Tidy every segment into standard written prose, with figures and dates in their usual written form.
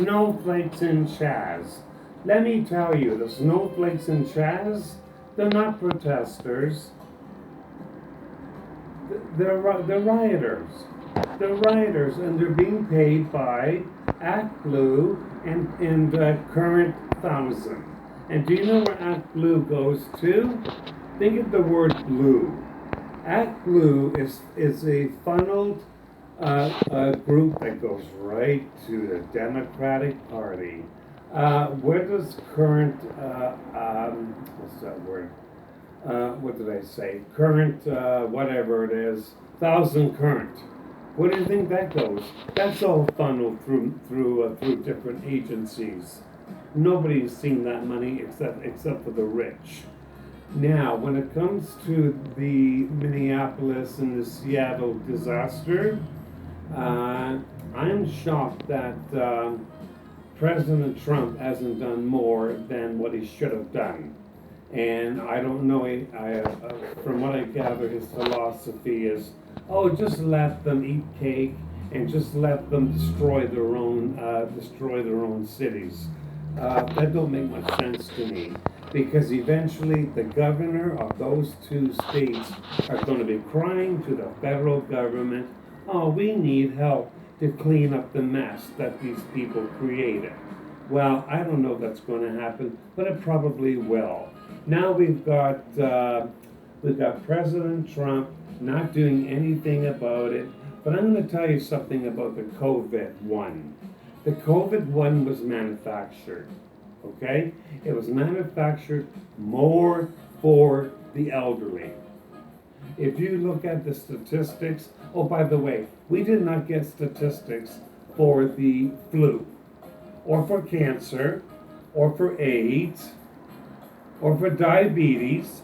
snowflakes in Chaz. Let me tell you, the snowflakes in Chaz, they're not protesters. They're rioters. They're rioters, and they're being paid by Act Blue and Current Thousand. And do you know where Act Blue goes to? Think of the word blue. Act Blue is a funneled group that goes right to the Democratic Party. Where does current, what's that word? What did I say? Current, whatever it is, Thousand Current. Where do you think that goes? That's all funneled through different agencies. Nobody's seen that money except for the rich. Now, when it comes to the Minneapolis and the Seattle disaster, I'm shocked that President Trump hasn't done more than what he should have done. And I don't know, from what I gather, his philosophy is, oh, just let them eat cake and just let them destroy their own cities. That don't make much sense to me, because eventually the governor of those two states are going to be crying to the federal government, oh, we need help to clean up the mess that these people created. Well, I don't know if that's going to happen, but it probably will. Now we've got President Trump not doing anything about it, but I'm going to tell you something about the COVID one. The COVID one was manufactured, okay? It was manufactured more for the elderly. If you look at the statistics, oh, by the way, we did not get statistics for the flu, or for cancer, or for AIDS, or for diabetes,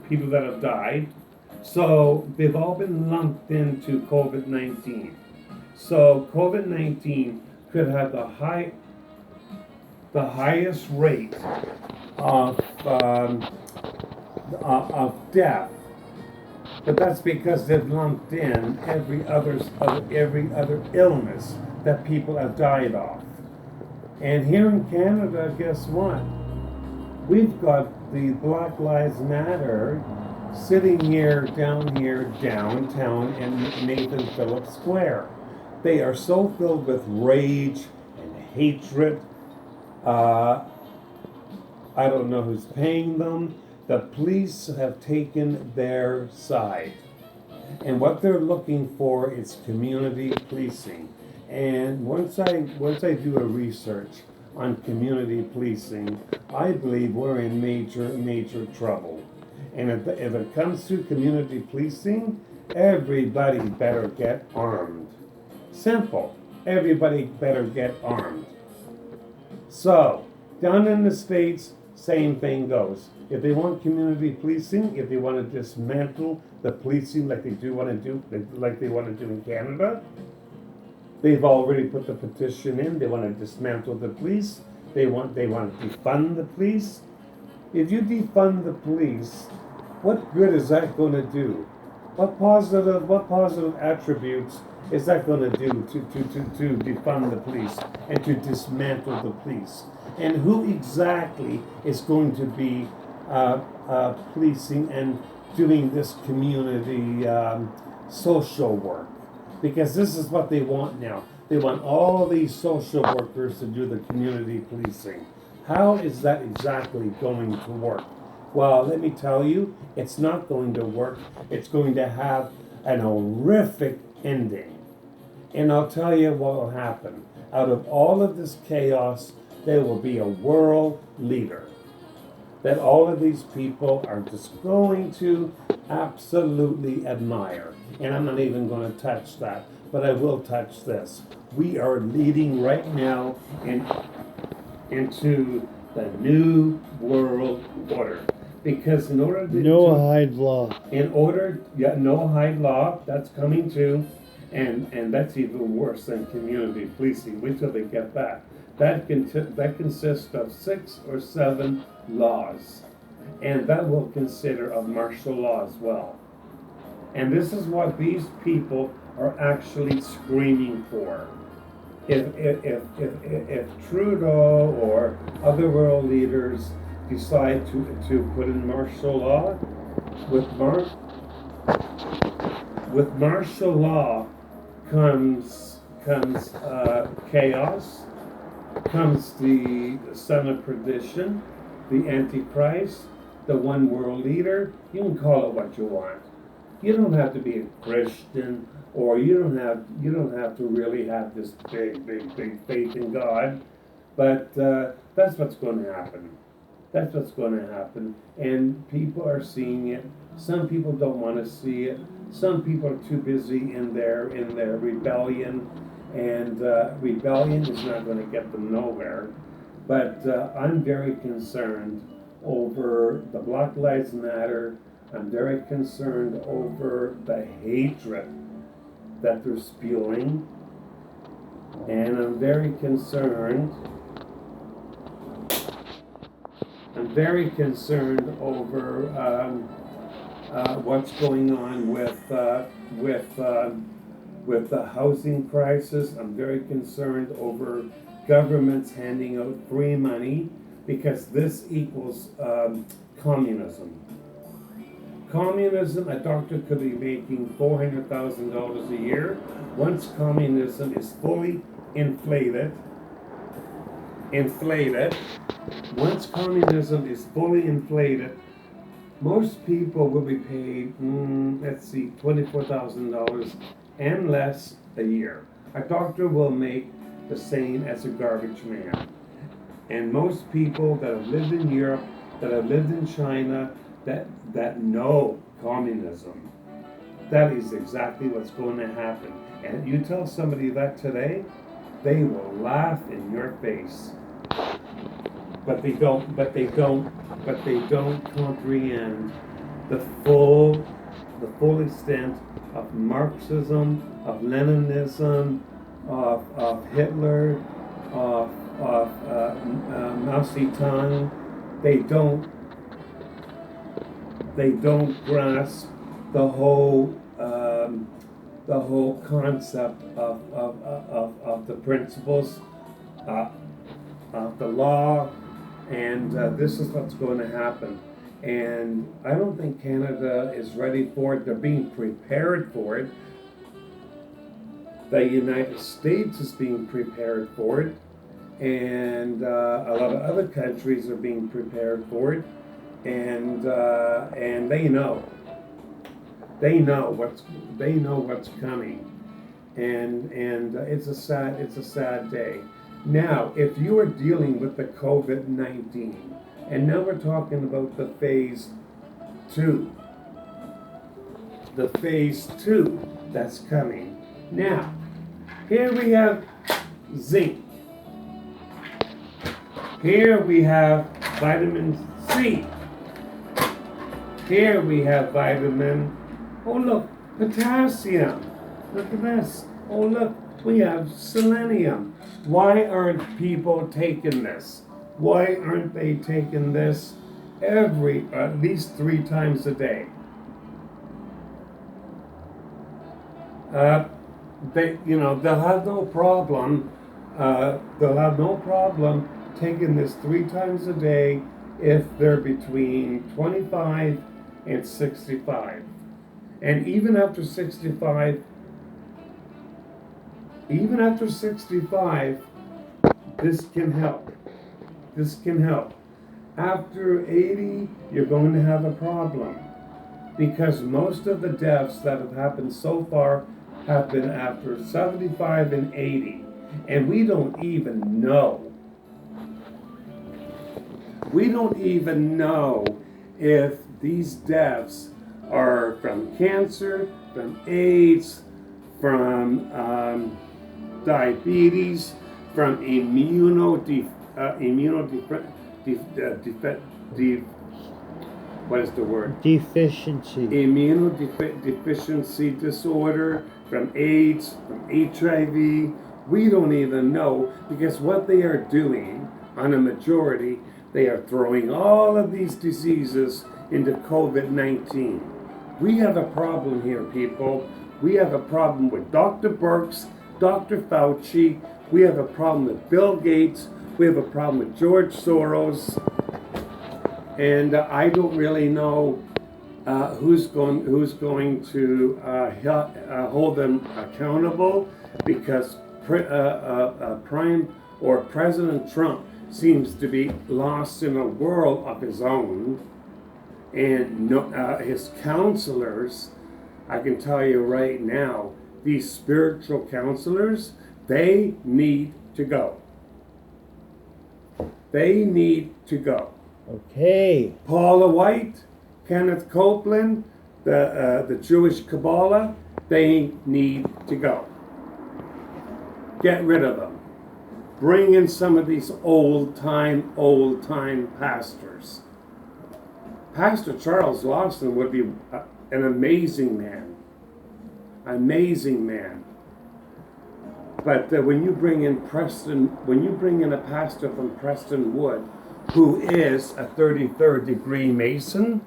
people that have died. So they've all been lumped into COVID-19. So COVID-19 could have the highest rate of death, but that's because they've lumped in every other illness that people have died of. And here in Canada, guess what? We've got the Black Lives Matter sitting downtown in Nathan Phillips Square. They are so filled with rage and hatred. I don't know who's paying them. The police have taken their side. And what they're looking for is community policing. And once I do a research on community policing, I believe we're in major trouble. And if it comes to community policing, everybody better get armed. Simple. Everybody better get armed. So, down in the States, same thing goes. If they want community policing, if they want to dismantle the policing like they want to do in Canada, they've already put the petition in. They want to dismantle the police. They want to defund the police. If you defund the police, what good is that going to do? What positive attributes is that going to do to defund the police and to dismantle the police? And who exactly is going to be policing and doing this community social work? Because this is what they want now. They want all these social workers to do the community policing. How is that exactly going to work? Well, let me tell you, it's not going to work. It's going to have an horrific ending. And I'll tell you what will happen. Out of all of this chaos, there will be a world leader that all of these people are just going to absolutely admire. And I'm not even going to touch that, but I will touch this. We are leading right now into the new world order. Because in order to... Noahide law. Noahide law, that's coming too. And that's even worse than community policing. Wait till they get that. That consists of 6 or 7 laws. And that will consider of martial law as well. And this is what these people are actually screaming for. if Trudeau or other world leaders decide to put in martial law, with with martial law comes chaos, comes the son of perdition, the Antichrist, the one world leader. You can call it what you want. You don't have to be a Christian, or you don't have to really have this big faith in God. But that's what's going to happen. That's what's going to happen, and people are seeing it. Some people don't want to see it. Some people are too busy in their rebellion, and rebellion is not going to get them nowhere. But I'm very concerned over the Black Lives Matter. I'm very concerned over the hatred that they're spewing, and I'm very concerned over what's going on with the housing crisis. I'm very concerned over governments handing out free money, because this equals communism. Communism, a doctor could be making $400,000 a year. Once communism is fully inflated, once communism is fully inflated, most people will be paid, $24,000 and less a year. A doctor will make the same as a garbage man. And most people that have lived in Europe, that have lived in China, that know communism, that is exactly what's going to happen. And you tell somebody that today, they will laugh in your face. But they don't comprehend the full extent of Marxism, of Leninism, of Hitler, of Mao Zedong. They don't grasp the whole concept of the principles of the law, and this is what's going to happen. And I don't think Canada is ready for it. They're being prepared for it. The United States is being prepared for it, and a lot of other countries are being prepared for it, and they know what's coming, and it's a sad day. Now, if you are dealing with the COVID-19, and now we're talking about the phase 2, that's coming. Now, here we have zinc. Here we have vitamin C. Here we have potassium. Look at this. Oh, look, we have selenium. Why aren't people taking this? Why aren't they taking this at least 3 times a day? They'll have no problem. They'll have no problem taking this 3 times a day if they're between 25 and 65. And even after 65, this can help. After 80, you're going to have a problem, because most of the deaths that have happened so far have been after 75 and 80. And we don't even know if these deaths are from cancer, from AIDS, from diabetes, from deficiency. Immunodeficiency disorder, from AIDS, from HIV. We don't even know, because what they are doing on a majority, they are throwing all of these diseases into COVID-19. We have a problem here, people. We have a problem with Dr. Birx, Dr. Fauci, We have a problem with Bill Gates. We have a problem with George Soros. And I don't really know who's going to hold them accountable, because President Trump seems to be lost in a world of his own, and his counselors. I can tell you right now, these spiritual counselors, they need to go. They need to go. Okay. Paula White, Kenneth Copeland, the Jewish Kabbalah, they need to go. Get rid of them. Bring in some of these old-time pastors. Pastor Charles Lawson would be an amazing man. Amazing man. But when you bring in a pastor from Preston Wood, who is a 33rd degree Mason,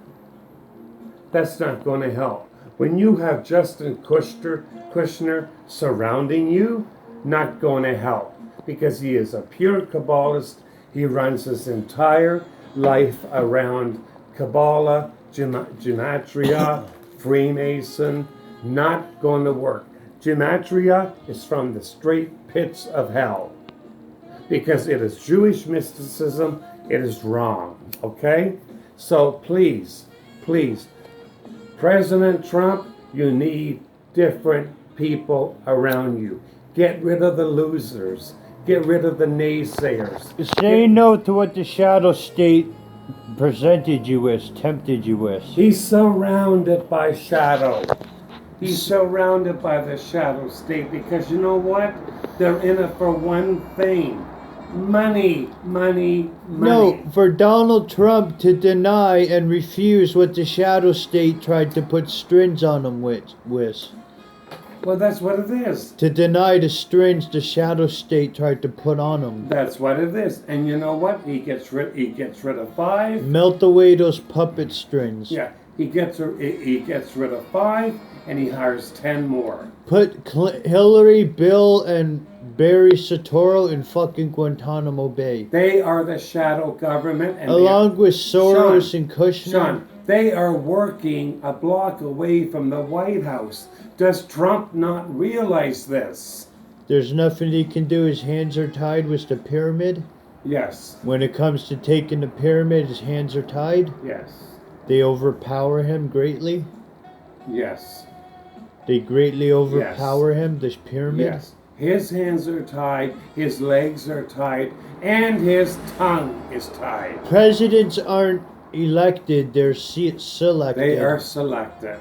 that's not going to help. When you have Justin Kushner surrounding you, not going to help, because he is a pure Kabbalist. He runs his entire life around Kabbalah, Gematria, Freemason. Not going to work. Gematria is from the straight pits of hell, because it is Jewish mysticism. It is wrong. Okay? So please, President Trump, you need different people around you. Get rid of the losers. Get rid of the naysayers. Say no to what the shadow state presented you with, tempted you with. He's surrounded by shadow. He's surrounded by the shadow state, because you know what? They're in it for one thing. Money. No, for Donald Trump to deny and refuse what the shadow state tried to put strings on him with. Well, that's what it is. To deny the strings the shadow state tried to put on him. That's what it is. And you know what? He gets rid of 5. Melt away those puppet strings. Yeah, he gets rid of 5, and he hires 10 more. Put Hillary, Bill, and Barry Soetoro in fucking Guantanamo Bay. They are the shadow government, and along with Soros and Kushner. Sean, they are working a block away from the White House. Does Trump not realize this? There's nothing he can do. His hands are tied with the pyramid. Yes. When it comes to taking the pyramid, his hands are tied. Yes. They overpower him greatly. Yes. They greatly overpower him, this pyramid. Yes. His hands are tied, his legs are tied, and his tongue is tied. Presidents aren't elected, they're selected. They are selected.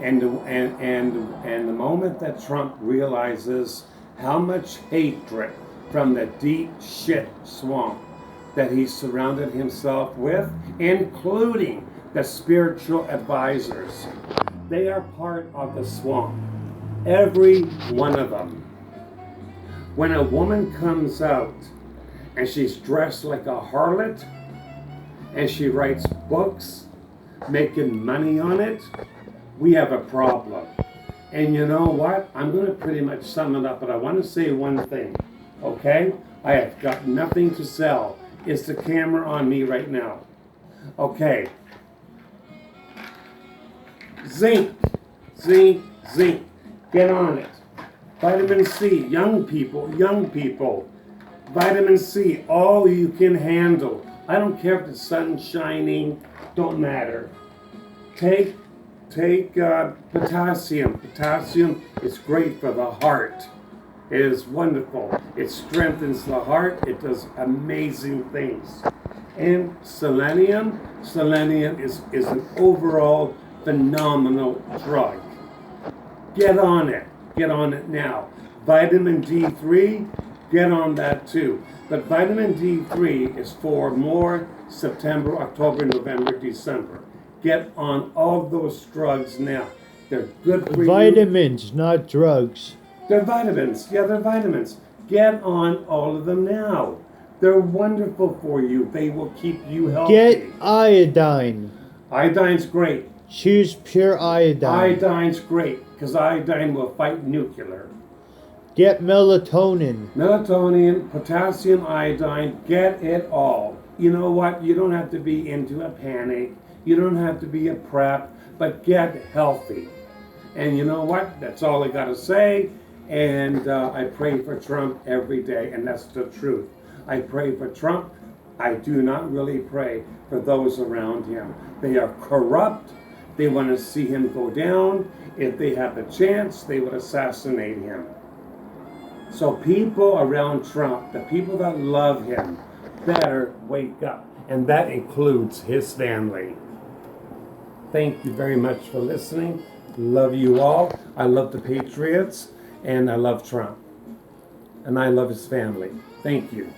And the moment that Trump realizes how much hatred from the deep shit swamp that he surrounded himself with, including the spiritual advisors, they are part of the swamp. Every one of them. When a woman comes out and she's dressed like a harlot and she writes books making money on it, we have a problem. And you know what? I'm going to pretty much sum it up, but I want to say one thing, okay? I have got nothing to sell. Is the camera on me right now? Okay. Zinc. Get on it. Vitamin C, young people. Vitamin C, all you can handle. I don't care if the sun's shining, don't matter. Take potassium. Potassium is great for the heart. It is wonderful. It strengthens the heart. It does amazing things. And selenium is an overall phenomenal drug. Get on it. Get on it now. Vitamin D3, get on that too. But vitamin D3 is for more September, October, November, December. Get on all those drugs now. They're good for Vitamins, not drugs. They're vitamins. Yeah, they're vitamins. Get on all of them now. They're wonderful for you. They will keep you healthy. Get iodine. Iodine's great. Choose pure iodine. Iodine's great, because iodine will fight nuclear. Get melatonin. Melatonin, potassium iodine, get it all. You know what? You don't have to be into a panic. You don't have to be a prep, but get healthy. And you know what? That's all I got to say. And I pray for Trump every day, and that's the truth. I pray for Trump. I do not really pray for those around him. They are corrupt. They want to see him go down. If they have the chance, they would assassinate him. So people around Trump, the people that love him, better wake up. And that includes his family. Thank you very much for listening. Love you all. I love the Patriots, and I love Trump. And I love his family. Thank you.